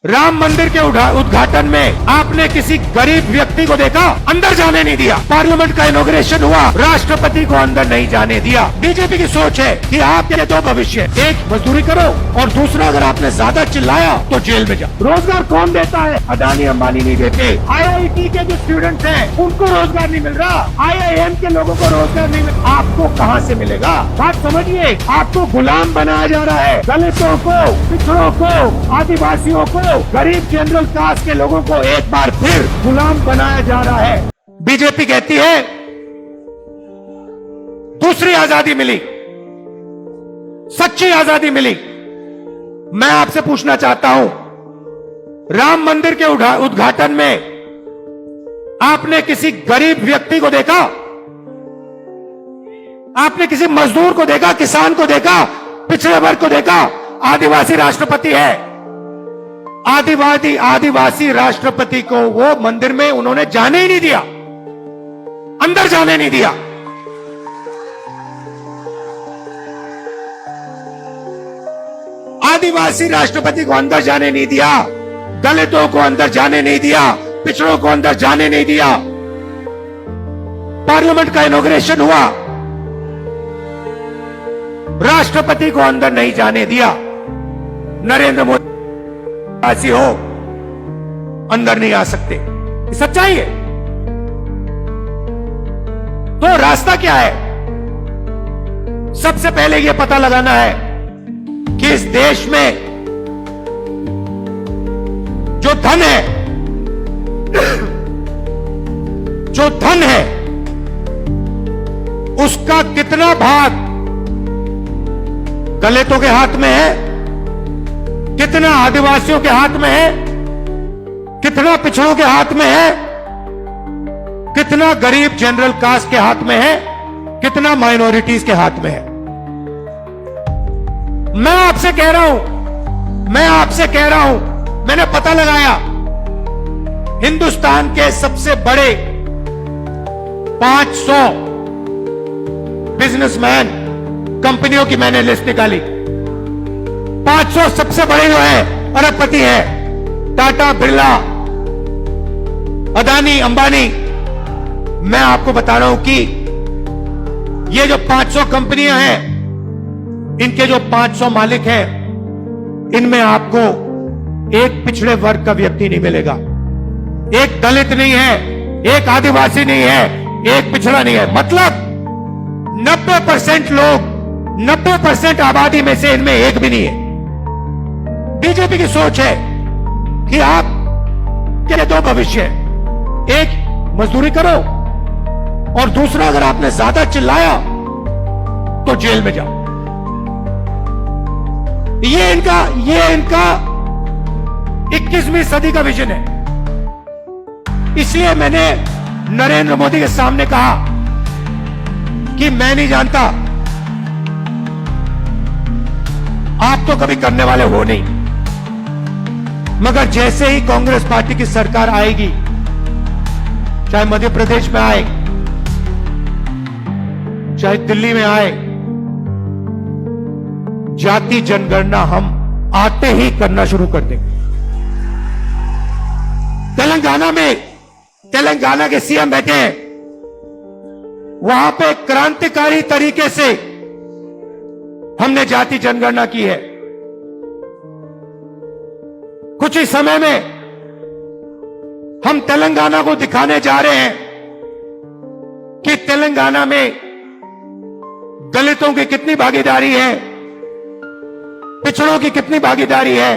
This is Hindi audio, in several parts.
राम मंदिर के उद्घाटन में आपने किसी गरीब व्यक्ति को देखा? अंदर जाने नहीं दिया। पार्लियामेंट का इनॉग्रेशन हुआ, राष्ट्रपति को अंदर नहीं जाने दिया। बीजेपी की सोच है कि आपके दो भविष्य, एक मजदूरी करो और दूसरा अगर आपने ज्यादा चिल्लाया तो जेल में जाओ। रोजगार कौन देता है? अदानी अंबानी नहीं देते। IIT के जो स्टूडेंट्स हैं उनको रोजगार नहीं मिल रहा, IIM के लोगों को रोजगार नहीं मिल रहा। आपको कहाँ से मिलेगा? बात समझिए, आपको गुलाम बनाया जा रहा है। दलितों को, पिछड़ों को, आदिवासियों को, गरीब जनरल कास्ट के लोगों को एक बार फिर गुलाम बनाया जा रहा है। बीजेपी कहती है दूसरी आजादी मिली, सच्ची आजादी मिली। मैं आपसे पूछना चाहता हूं, राम मंदिर के उद्घाटन में आपने किसी गरीब व्यक्ति को देखा? आपने किसी मजदूर को देखा, किसान को देखा, पिछड़े वर्ग को देखा? आदिवासी राष्ट्रपति है। आदिवासी राष्ट्रपति को वो मंदिर में उन्होंने जाने ही नहीं दिया, अंदर जाने नहीं दिया। आदिवासी राष्ट्रपति को अंदर जाने नहीं दिया, दलितों को अंदर जाने नहीं दिया, पिछड़ों को अंदर जाने नहीं दिया। पार्लियामेंट का इनॉग्रेशन हुआ, राष्ट्रपति को अंदर नहीं जाने दिया। नरेंद्र मोदी हो अंदर नहीं आ सकते, ये सच्चाई है। तो रास्ता क्या है? सबसे पहले यह पता लगाना है कि इस देश में जो धन है, जो धन है उसका कितना भाग दलितों के हाथ में है, कितना आदिवासियों के हाथ में है, कितना पिछड़ों के हाथ में है, कितना गरीब जनरल कास्ट के हाथ में है, कितना माइनॉरिटीज के हाथ में है। मैं आपसे कह रहा हूं, मैंने पता लगाया, हिंदुस्तान के सबसे बड़े 500 बिजनेसमैन कंपनियों की मैंने लिस्ट निकाली। 500 सबसे बड़े जो है अरबपति है, टाटा, बिरला, अदानी, अंबानी। मैं आपको बता रहा हूं कि ये जो 500 कंपनियां हैं, इनके जो 500 मालिक हैं, इनमें आपको एक पिछड़े वर्ग का व्यक्ति नहीं मिलेगा, एक दलित नहीं है, एक आदिवासी नहीं है, एक पिछड़ा नहीं है। मतलब 90% लोग, 90% आबादी में से इनमें एक भी नहीं है। बीजेपी की सोच है कि आप के दो भविष्य, एक मजदूरी करो और दूसरा अगर आपने ज्यादा चिल्लाया तो जेल में जाओ। ये इनका 21वीं सदी का विजन है। इसलिए मैंने नरेंद्र मोदी के सामने कहा कि मैं नहीं जानता, आप तो कभी करने वाले हो नहीं, मगर जैसे ही कांग्रेस पार्टी की सरकार आएगी, चाहे मध्य प्रदेश में आए, चाहे दिल्ली में आए, जाति जनगणना हम आते ही करना शुरू कर देंगे। तेलंगाना के सीएम बैठे हैं, वहां पे क्रांतिकारी तरीके से हमने जाति जनगणना की है। कुछ ही समय में हम तेलंगाना को दिखाने जा रहे हैं कि तेलंगाना में दलितों की कितनी भागीदारी है, पिछड़ों की कितनी भागीदारी है,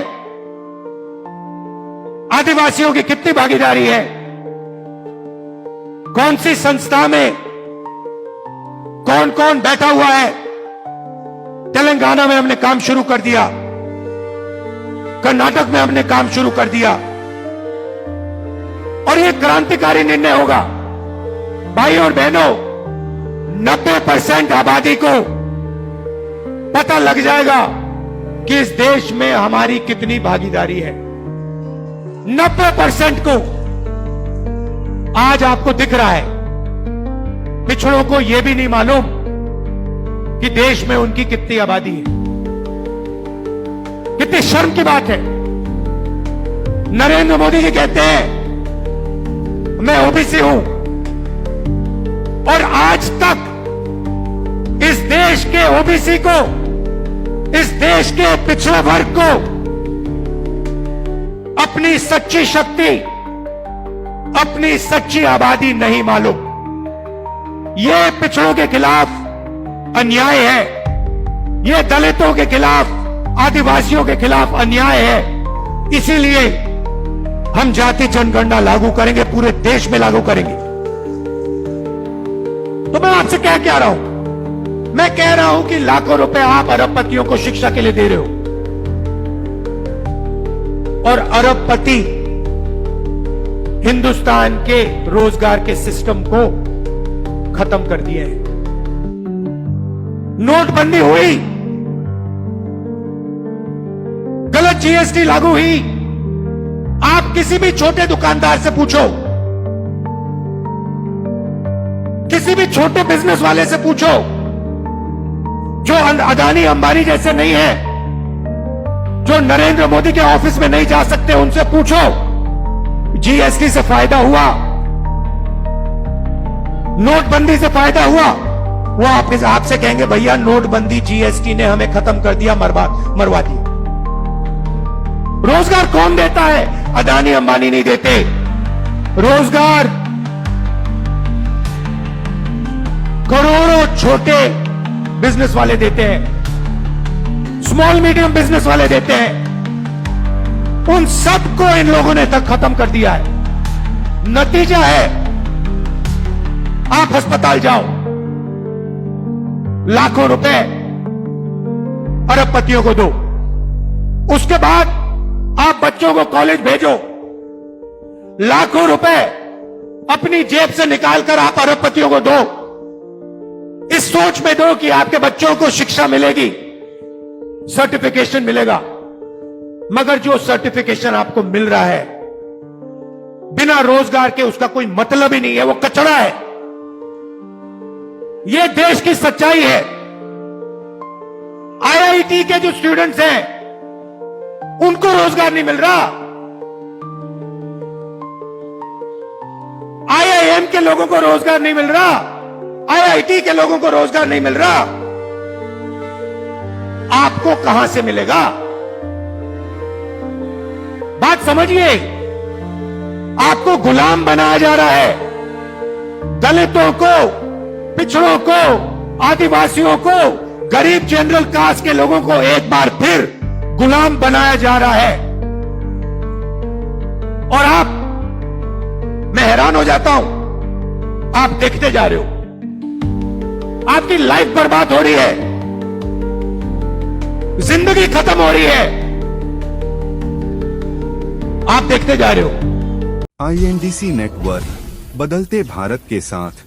आदिवासियों की कितनी भागीदारी है, कौन सी संस्था में कौन कौन बैठा हुआ है। तेलंगाना में हमने काम शुरू कर दिया, कर्नाटक में हमने काम शुरू कर दिया, और यह क्रांतिकारी निर्णय होगा। भाई और बहनों, 90% आबादी को पता लग जाएगा कि इस देश में हमारी कितनी भागीदारी है। 90% को आज आपको दिख रहा है, पिछड़ों को यह भी नहीं मालूम कि देश में उनकी कितनी आबादी है। कितनी शर्म की बात है नरेंद्र मोदी जी कहते हैं मैं ओबीसी हूं, और आज तक इस देश के ओबीसी को, इस देश के पिछड़े वर्ग को अपनी सच्ची शक्ति, अपनी सच्ची आबादी नहीं मालूम। यह पिछड़ों के खिलाफ अन्याय है, यह दलितों के खिलाफ, आदिवासियों के खिलाफ अन्याय है। इसीलिए हम जाति जनगणना लागू करेंगे, पूरे देश में लागू करेंगे। तो मैं आपसे क्या कह रहा हूं? मैं कह रहा हूं कि लाखों रुपए आप अरबपतियों को शिक्षा के लिए दे रहे हो, और अरबपति हिंदुस्तान के रोजगार के सिस्टम को खत्म कर दिए हैं। नोटबंदी हुई, गलत जीएसटी लागू हुई। आप किसी भी छोटे दुकानदार से पूछो, किसी भी छोटे बिजनेस वाले से पूछो जो अदानी अंबानी जैसे नहीं है, जो नरेंद्र मोदी के ऑफिस में नहीं जा सकते, उनसे पूछो जीएसटी से फायदा हुआ, नोटबंदी से फायदा हुआ? वो आपसे कहेंगे भैया नोटबंदी जीएसटी ने हमें खत्म कर दिया, मरवा दिया। रोजगार कौन देता है? अदानी अंबानी नहीं देते। रोजगार करोड़ों छोटे बिजनेस वाले देते हैं, स्मॉल मीडियम बिजनेस वाले देते हैं। उन सबको इन लोगों ने तक खत्म कर दिया है। नतीजा है, आप अस्पताल जाओ, लाखों रुपए अरबपतियों को दो, उसके बाद आप बच्चों को कॉलेज भेजो, लाखों रुपए अपनी जेब से निकालकर आप अरबपतियों को दो, इस सोच में दो कि आपके बच्चों को शिक्षा मिलेगी, सर्टिफिकेशन मिलेगा। मगर जो सर्टिफिकेशन आपको मिल रहा है बिना रोजगार के, उसका कोई मतलब ही नहीं है, वो कचरा है। ये देश की सच्चाई है। आईआईटी के जो स्टूडेंट्स हैं उनको रोजगार नहीं मिल रहा, आईआईएम के लोगों को रोजगार नहीं मिल रहा, आईआईटी के लोगों को रोजगार नहीं मिल रहा। आपको कहां से मिलेगा? बात समझिए, आपको गुलाम बनाया जा रहा है। दलितों को, पिछड़ों को, आदिवासियों को, गरीब जनरल कास्ट के लोगों को एक बार फिर गुलाम बनाया जा रहा है। और आप, मैं हैरान हो जाता हूं, आप देखते जा रहे हो, आपकी लाइफ बर्बाद हो रही है, जिंदगी खत्म हो रही है, आप देखते जा रहे हो। INDC नेटवर्क, बदलते भारत के साथ।